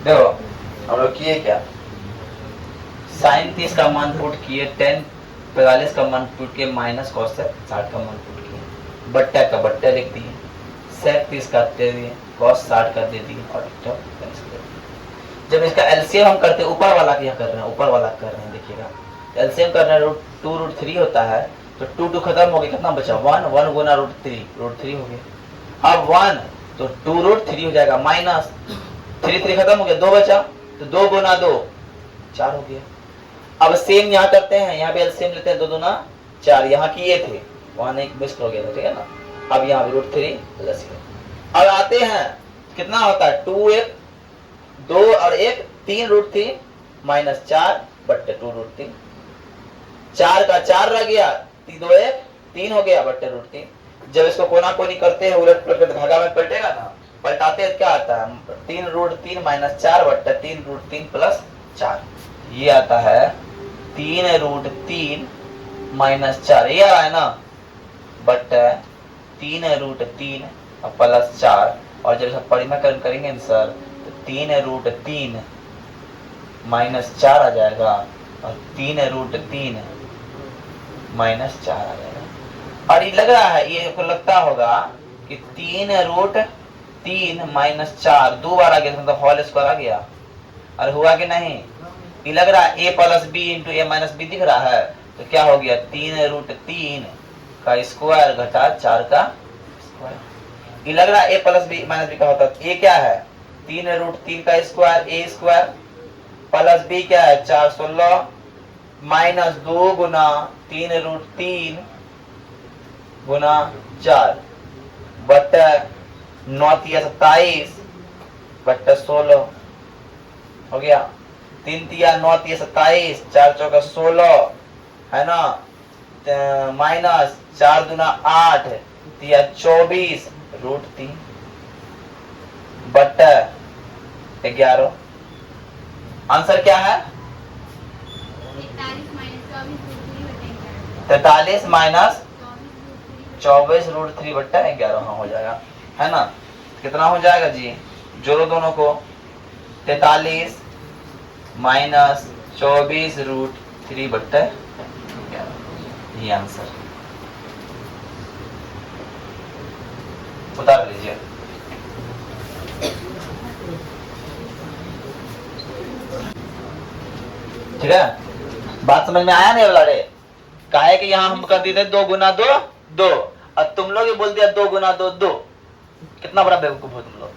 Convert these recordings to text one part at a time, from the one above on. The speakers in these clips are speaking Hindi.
देखो हम लोग किए क्या, साइन 30 का मान पुट किए, टेन 45 का मान पुट किए, माइनस कॉस 60 का मान पुट किए, बट्टा का बट्टा लिख दिए, सेक 30 का दे दिए, कॉस 60 का दे दिए और जब इसका एलसीएम हम करते हैं, ऊपर वाला क्या कर रहे हैं, ऊपर वाला कर रहे हैं, देखिएगा एलसीएम कर रहे हैं, √2 होता है तो 2 खत्म हो गया, कितना बचा 1, 1 गुना √3 हो गया। अब 1 तो 2√3 हो जाएगा, माइनस 3 खत्म हो गया, 2 बचा तो 2 गुना 2 4 हो गया। अब सेम यहाँ करते हैं, यहाँ पे एलसीएम लेते हैं, 2 दूना 4, यहाँ किए थे वहां एक मिस हो गया था, ठीक है ना। अब यहाँ √3 प्लस, अब आते हैं कितना होता है 2 1 2 और 1 3√3 माइनस 4 बट्टे 2√3, 4 का 4 रह गया, 2 1 3 हो गया बट्टे √3। जब इसको कोना कोनी करते हैं उलट पलट कर भागा में पलटेगा ना, पलटाते हैं क्या आता है 3√3 माइनस 4 बट्टे 3√3 प्लस 4, ये आता है 3√3 माइनस 4, ये आ रहा है ना, बट्टे 3√3 प्लस 4, और जब सब परिमाकरण करेंगे ना सर तो 3√3 माइनस 4 आ जाएगा और 3√3 माइनस 4 आ जाएगा। और ये लग रहा है, ये आपको लगता होगा कि 3√3 माइनस 4 दो बार आ गया, मतलब होल स्क्वायर आ गया, और हुआ कि नहीं, ये लग रहा है a plus B into A minus B दिख रहा है, तो क्या हो गया 3√3 का स्क्वायर घटा 4 का स्क्वायर। ये लग रहा है a plus B minus B का होता है, a क्या है 3√3 का square a square, plus b क्या है 4 16 माइनस 2 गुना 3√3 गुना 4 बट्टा 9 तिया 27 बट्टा 16 हो गया, 3 तिया 9 तिया 27, 4 चौका 16 है ना, माइनस 4 दूना 8 तिया 24√3 बट्टा 11। आंसर क्या है 43 माइनस 24√3 बट्टा 11, हाँ हो जाएगा, है ना। कितना हो जाएगा जी, जोड़ो दोनों को, 43 माइनस 24√3 बट्टा 11, ये आंसर उतार लीजिए। ठीक है, बात समझ में आया नहीं लाड़े, काहे कि यहाँ हम कर दिए 2 गुना 2 2, और तुम लोग ही बोल दिया 2 गुना 2 2, कितना बड़ा बेवकूफ हो तुम लोग।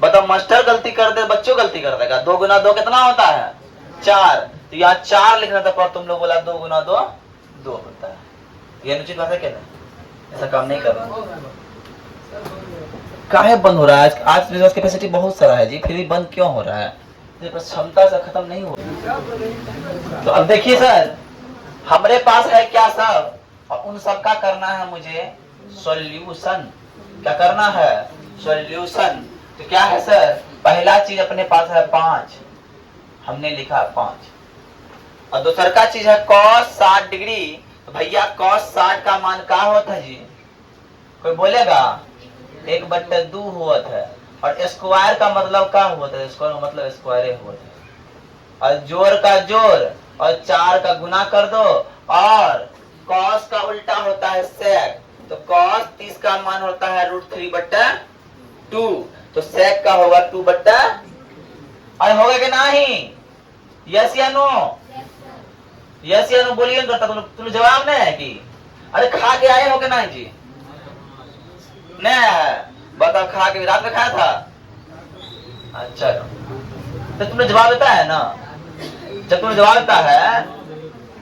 बताओ मास्टर गलती कर दे, बच्चों गलती कर देगा, 2 गुना 2 कितना होता है 4, तो यहाँ 4 लिखना था, पर तुम लोग बोला 2 गुना 2 2 होता है, ये अनुचित बात है क्या, नहीं ऐसा काम नहीं करना। काहे बंद हो रहा है आज रिसोर्स कैपेसिटी बहुत सारा है जी, फिर भी बंद क्यों हो रहा है, क्षमता से खत्म नहीं हो रहा। तो अब देखिए सर, हमारे पास है क्या सब, और उन सब का करना है मुझे सॉल्यूशन, क्या करना है सॉल्यूशन। तो क्या है सर, पहला चीज अपने पास है 5, हमने लिखा 5, और दूसरा का चीज है cos 60 डिग्री, तो भैया cos 60 का मान क्या होता है जी, कोई बोलेगा 1/2 होता है, और स्क्वायर का मतलब क्या होता है, स्क्वायर का मतलब स्क्वायर होता है, और जोड़ का जोड़ और 4 का गुना कर दो, और cos का उल्टा होता है sec, तो cos 30 का मान होता है √3/2, तो sec का होगा 2/, और होगा कि नहीं, यस या नो, यस या नो बोलिए करता, तुम जवाब नहीं है कि, अरे खा के आए हो कि नहीं जी, नहीं बताओ, खा के रात में खाया था, अच्छा तो तुमने जवाब देता है ना, जब तुमने जवाब देता है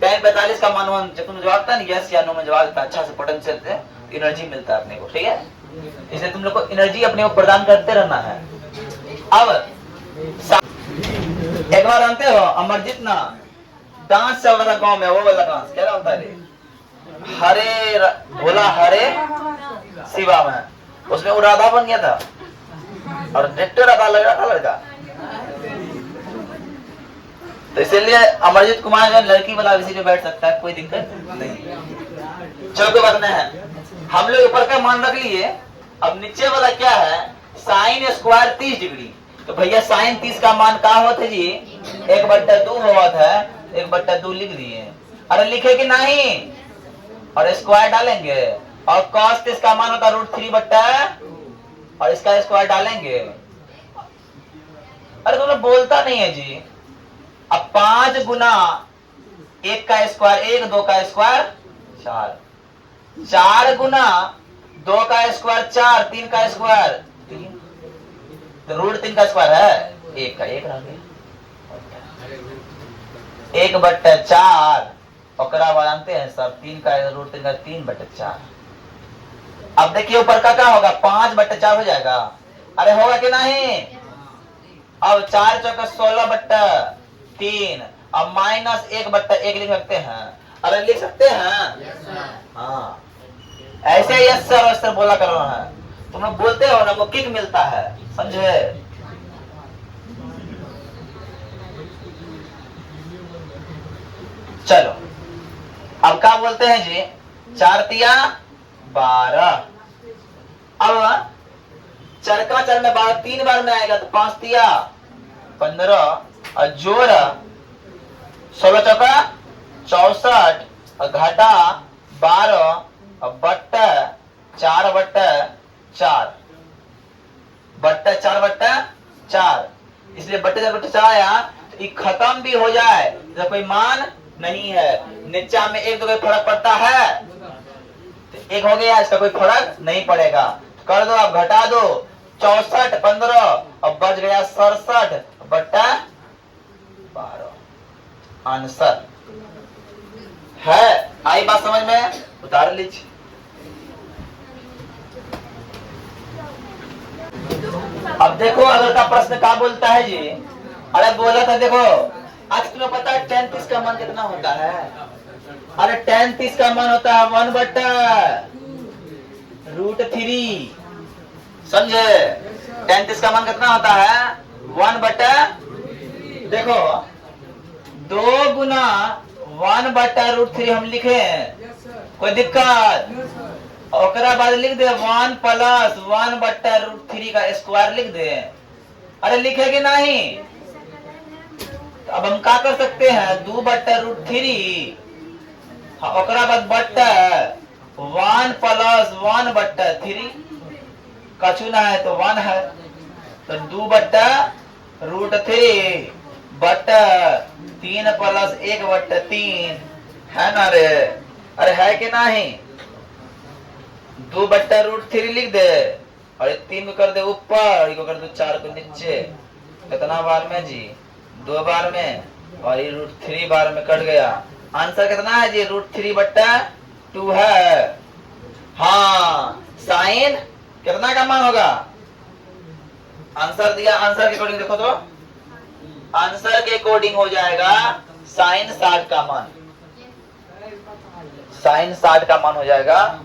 10:45 का मान, जब तुमने जवाब देता है यस या नो में जवाब देता है, अच्छा से पोटेंशियल से एनर्जी मिलता है अपने को, ठीक है, इसलिए तुम लोग को एनर्जी अपने को प्रदान करते रहना है। अब एक बार जानते हो अमरजीत ना डांस चल रहा था गांव में, वो वाला डांस क्या होता है, हरे भोला हरे शिवा में, उसमें वो राधा बन गया था, और डायरेक्टर राधा लग रहा था लड़का, तो इसलिए अमरजीत कुमार जो लड़की वाला इसी पे बैठ सकता है, कोई दिक्कत नहीं। चलो कोई बात नहीं है, हम लोग ऊपर का मान रख लिए, अब नीचे वाला क्या है sin² 30 डिग्री, तो भैया साइन 30 का मान का होता जी 1/2 होता है, 1/2 लिख दिए। अरे लिखे कि नहीं, और स्क्वायर डालेंगे, और cos 30 का मान होता √3 और इसका स्क्वायर डालेंगे। अरे तुम लोग बोलता नहीं है जी। अब 5 गुना 1 का स्क्वायर 1, 2 का स्क्वायर 4, 4 गुना 2 का स्क्वायर 4, 3 का स्क्वायर 3, तो √3 का स्क्वायर है 1 का 1 रह गया। 1/4 ओकरा जानते हैं सब, 3 का √3 का 3/4। अब देखिए ऊपर का क्या होगा, 5/4 हो जाएगा। अरे होगा कि नहीं। अब 4 चौका 16/3 अब -1/1 लिख सकते हैं। अरे लिख सकते हैं हाँ, ऐसे यस सर सर बोला कर रहा है। तुम लोग बोलते हो ना, किक मिलता है, समझे। चलो अब क्या बोलते हैं जी, 4 तिया 12। अब चरका चर में 12 3 बार में आएगा, तो 5 तिया 15 और जोड़ 16 चौका 64 और घटा 12 और बट्टा 4/4 बट्टा 4/4, इसलिए बट्टे 4/4 आया। तो ये खत्म भी हो जाए तो कोई मान नहीं है। नीचा में 1 2 का फर्क पड़ता है, तो 1 हो गया, इसका कोई फर्क नहीं पड़ेगा। कर दो, अब घटा दो, 64 15 और बच गया 67/12। आंसर है। आई बात समझ में, उतार लीजिए। अब देखो अगर का प्रश्न क्या बोलता है जी। अरे बोला था देखो, आज तुम्हें पता है tan 30 का मान कितना होता है। अरे tan 30 का मान होता है 1/√3। समझे, tan 30 का मान कितना होता है 1/, देखो 2 गुना 1/√3 हम लिखे, कोई दिक्कत। ओकरा बाद लिख दे 1 + 1/√3 का स्क्वायर लिख दे। अरे लिखेगी नहीं, तो अब हम क्या कर सकते हैं 2/√3 ओकरा बाद बट्टा 1 + 1/3 कछु ना है तो 1 है, तो 2/√3 बट्टा 3 + 1/3 है ना रे। अरे है कि नहीं, 2/√3 लिख दे और 3 को कर दे ऊपर, को कर दे 4 को नीचे। कितना बार में जी 2 बार में, और ये √3 बार में कट गया। आंसर कितना है जी √3/2 है। हाँ, साइन कितना का मान होगा, आंसर दिया, आंसर के अकॉर्डिंग देखो तो आंसर के अकॉर्डिंग हो जाएगा साइन 60 का मान, साइन 60 का मान हो जाएगा।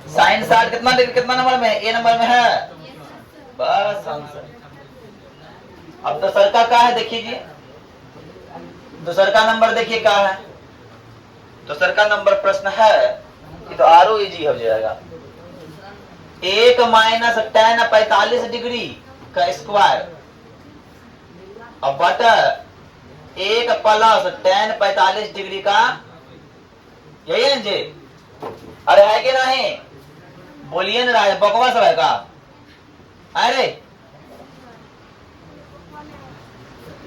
साइन 60 कितना नंबर में, ए नंबर में है, बस आंसर। अब दूसर का क्या है देखिए जी, दूसर का नंबर देखिए क्या है। दूसर का नंबर प्रश्न है, ये तो आरो इजी हो जाएगा। 1 - tan 45 डिग्री का स्क्वायर और बटा 1 + tan 45 डिग्री का, यही है जी। अरे है कि नहीं, बोलिए ना, बकवास है का। अरे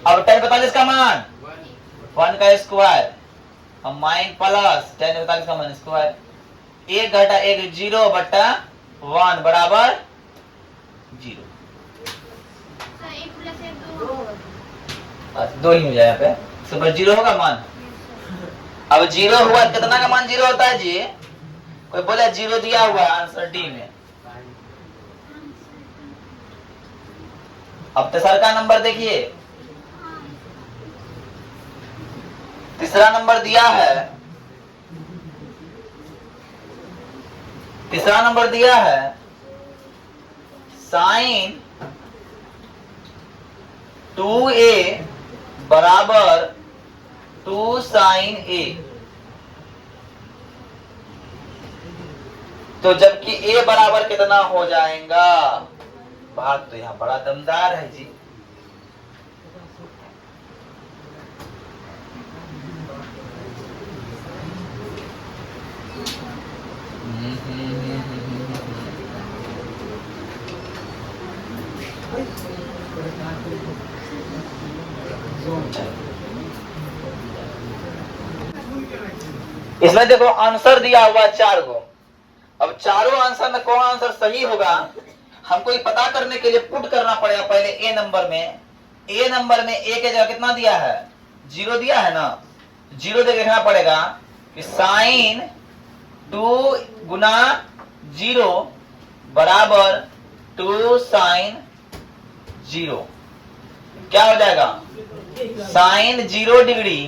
अब tan 45 का मान 1 का स्क्वायर और माइन प्लस tan 45 का मान स्क्वायर, 1 घटा 1 0/1 बराबर 0। 2 ही हो जाए यहाँ पे, सुपर 0 होगा मान। अब 0 हुआ, कितना का मान 0 होता है जी, कोई बोला 0 दिया हुआ आंसर डी में। अब तीसरा का नंबर देखिए, तीसरा नंबर दिया है, तीसरा नंबर दिया है साइन 2a बराबर 2 sin a। तो जबकि a बराबर कितना हो जाएगा, बात तो यहाँ बड़ा दमदार है जी। इसमें देखो आंसर दिया हुआ 4 को। अब चारों आंसर में कौन आंसर सही होगा हमको ये पता करने के लिए पुट करना पड़ेगा पहले ए नंबर में। ए नंबर में ए के जगह कितना दिया है? 0 दिया है ना। 0 दे देखना पड़ेगा कि साइन 2 गुना 0 बराबर 2 साइन 0। क्या हो जाएगा? साइन 0 डिग्री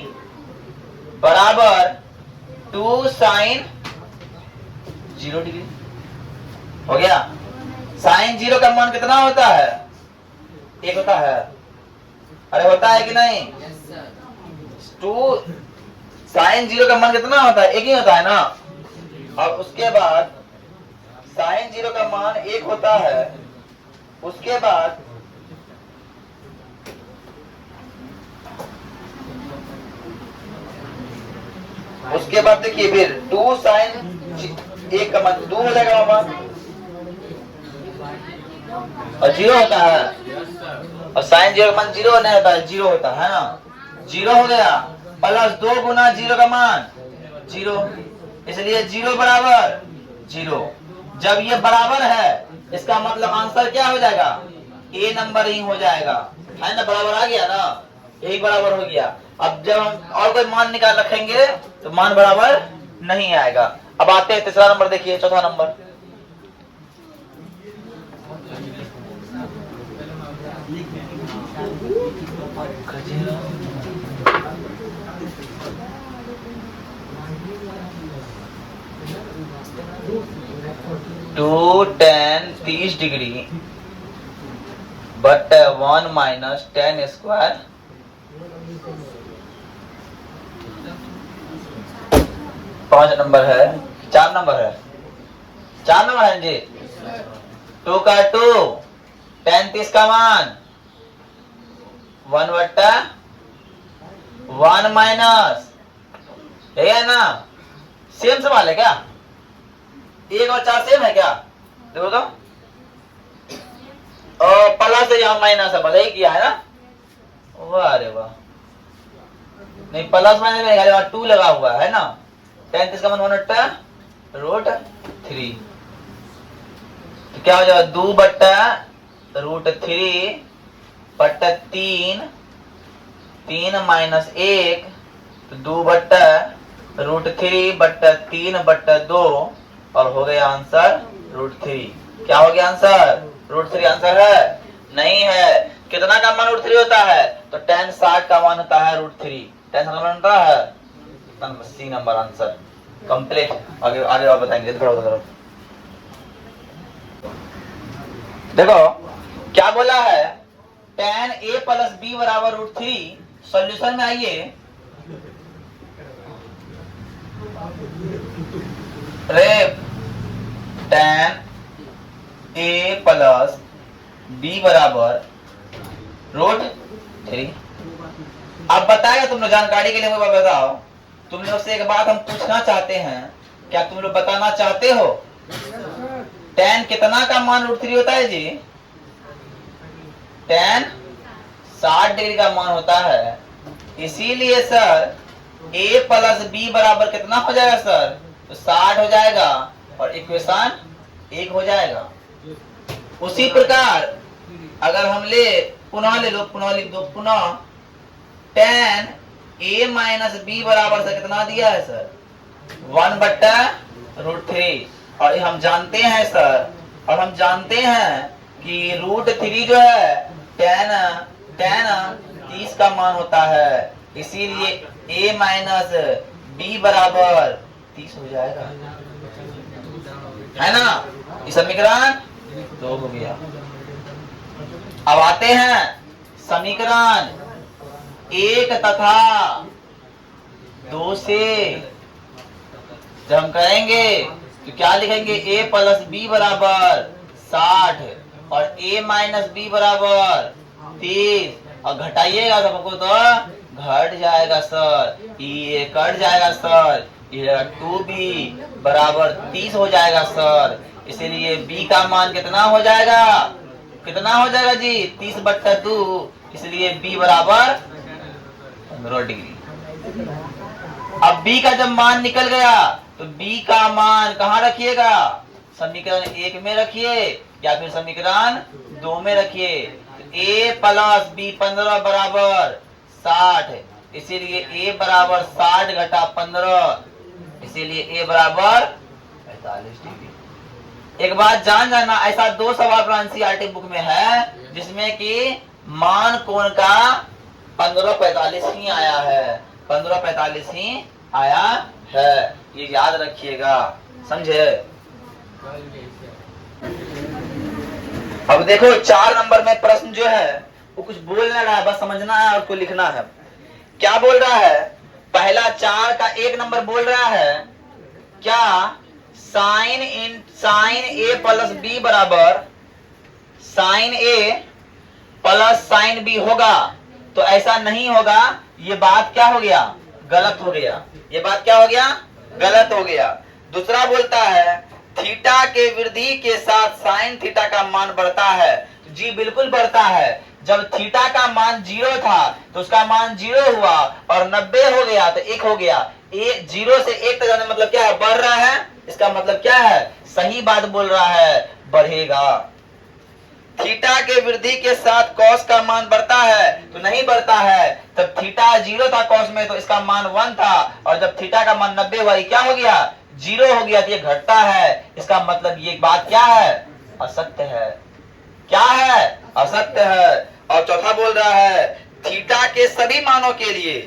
बराबर 2 साइन 0 डिग्री। हो गया। साइन 0 का मान कितना होता है? 1 होता है। अरे होता है कि नहीं? 2 साइन 0 का मान कितना होता है? 1 ही होता है ना। और उसके बाद साइन 0 का मान 1 होता है। उसके बाद देखिए फिर 2 साइन 1 का मान 2 हो जाएगा मामा। और 0 होता है। और साइन 0 का मान 0 नहीं होता है, 0 होता है ना। 0 हो गया प्लस 2 गुना 0 का मान 0, इसलिए 0 बराबर 0। जब ये बराबर है इसका मतलब आंसर क्या हो जाएगा? ए नंबर ही हो जाएगा, है ना। बराबर आ गया ना, एक बराबर हो गया। अब जब हम और कोई मान निकाल रखेंगे तो मान बराबर नहीं आएगा। अब आते हैं तीसरा नंबर, देखिए चौथा नंबर। टू tan 30 डिग्री बट 1 माइनस tan स्क्वायर। पांच नंबर है, 4 नंबर है, 4 नंबर है जी। 2 का 2 tan 30 का मान 1 बट्टा 1 माइनस, है ना। सेम सवाल है क्या? 1 और 4 सेम है क्या? देखो तो। और प्लस है यहाँ माइनस है, बस यही किया है ना। वाह रे वाह। नहीं प्लस माइनस में 2 लगा हुआ है ना। tan 30 का मान 1 बट्टा √3। तो क्या हो जाएगा? 2 बट्टा √3 बट्टा 3 माइनस 1, तो 2 बट्टा √3 बट्टा 3 बट्टा 2, और हो गया आंसर √3। क्या हो गया आंसर? √3 आंसर है? नहीं है। कितना का मान √3 होता है? तो tan 60 का मान होता है √3। tan 60 का मान होता है सी नंबर आंसर कंप्लीट। आगे आगे और बताएंगे। देखो क्या बोला है? tan a प्लस b बराबर √3। सॉल्यूशन में आइए। रे tan a प्लस b बराबर √3। अब बताएगा तुम लोग, जानकारी के लिए मुझे बताओ। तुम लोग से एक बात हम पूछना चाहते हैं, क्या तुम लोग बताना चाहते हो? tan कितना का मान √3 होता है जी? tan 60 डिग्री का मान होता है। इसीलिए सर a प्लस b बराबर कितना हो जाएगा सर? तो 60 हो जाएगा और इक्वेशन 1 हो जाएगा। उसी प्रकार अगर हम पुनः लिख दो पुनः tan a माइनस b बराबर से कितना दिया है सर? 1 बट्टा √3। और हम जानते हैं सर, और हम जानते हैं कि √3 जो है tan 30 का मान होता है। इसीलिए a माइनस b बराबर 30 हो जाएगा, है ना। इस समीकरण 2 हो गया। अब आते हैं समीकरण 1 तथा 2 से। जब हम कहेंगे तो क्या लिखेंगे? a प्लस b बराबर 60 और a माइनस बी बराबर 30 और घटाइएगा सबको तो घट जाएगा सर, ये कट जाएगा सर, ये 2b बराबर 30 हो जाएगा सर। इसीलिए b का मान कितना हो जाएगा, कितना हो जाएगा जी 30/2, इसलिए b बराबर 15 डिग्री। अब b का जब मान निकल गया तो b का मान कहाँ रखिएगा, समीकरण 1 में रखिए या फिर समीकरण 2 में रखिए। a प्लस b 15 बराबर 60, इसीलिए a बराबर 60 घटा 15, इसीलिए a बराबर 45 डिग्री। एक बात जान जाना, ऐसा 2 सवाल एनसीईआरटी बुक में है जिसमें कि मान कोण का 15:45 ही आया है, 15:45 ही आया है, ये याद रखिएगा, समझे। अब देखो 4 नंबर में प्रश्न जो है वो कुछ बोल नहीं रहा है, बस समझना है और उसको लिखना है। क्या बोल रहा है, पहला 4 का 1 नंबर बोल रहा है क्या, साइन ए प्लस बी बराबर साइन ए प्लस साइन बी होगा, तो ऐसा नहीं होगा, ये बात क्या हो गया, गलत हो गया, ये बात क्या हो गया, गलत हो गया। दूसरा बोलता है थीटा के वृद्धि के साथ साइन थीटा का मान बढ़ता है, जी बिल्कुल बढ़ता है। जब थीटा का मान 0 था तो उसका मान 0 हुआ और 90 हो गया तो 1 हो गया, 0 से 1 तक जाने मतलब क्या है, बढ़ रहा है, इसका मतलब क्या है, सही बात बोल रहा है, बढ़ेगा। थीटा के वृद्धि के साथ कॉस का मान बढ़ता है तो नहीं बढ़ता है, तब थीटा 0 था कॉस में तो इसका मान 1 था, और जब थीटा का मान 90 हुआ क्या हो गया, 0 हो गया, तो ये घटता है, इसका मतलब ये बात क्या है, असत्य है, क्या है, असत्य है। और चौथा बोल रहा है थीटा के सभी मानों के लिए,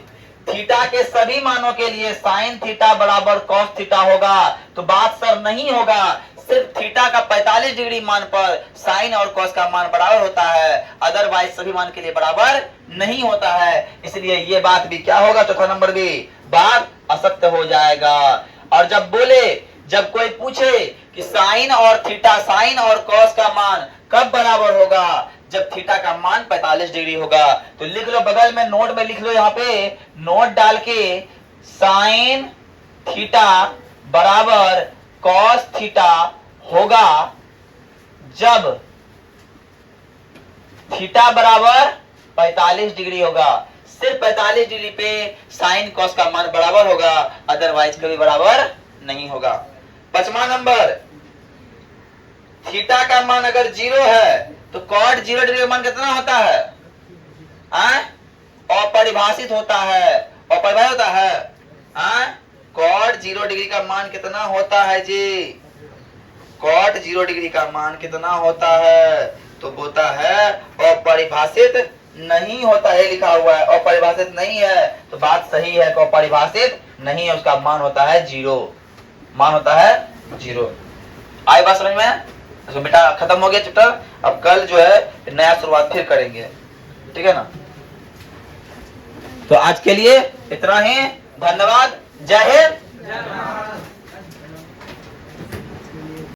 थीटा के सभी मानों के लिए साइन थीटा बराबर कॉस थीटा होगा, तो बात सर नहीं होगा, सिर्फ थीटा का 45 डिग्री मान पर साइन और कॉस का मान बराबर होता है, अदरवाइज सभी मान के लिए बराबर नहीं होता है, इसलिए ये बात भी क्या होगा, चौथा नंबर भी बात असत्य हो जाएगा। और जब बोले, जब कोई पूछे कि साइन और थीटा, साइन और कॉस का मान कब बराबर होगा, जब थीटा का मान 45 डिग्री होगा, तो लिख लो बगल में नोट में लिख लो, यहाँ पे नोट डाल के साइन थीटा बराबर कॉस थीटा होगा जब थीटा बराबर 45 डिग्री होगा, सिर्फ 45 डिग्री पे साइन कॉस का मान बराबर होगा, अदरवाइज कभी बराबर नहीं होगा। 5वां नंबर, थीटा का मान अगर 0 है तो कॉट 0 डिग्री का मान कितना होता है, अपरिभाषित होता है, अपरिभाषित होता है, कॉट 0 डिग्री का मान कितना होता है जी, कॉट 0 डिग्री का मान कितना होता है, तो होता है अपरिभाषित नहीं होता है, लिखा हुआ है अपरिभाषित नहीं है, तो बात सही है कि अपरिभाषित नहीं है, उसका मान होता है 0, मान होता है 0। आई बात समझ में, तो बेटा खत्म हो गया चैप्टर, अब कल जो है नया शुरुआत फिर करेंगे, ठीक है ना। तो आज के लिए इतना ही, धन्यवाद, जय हिंद।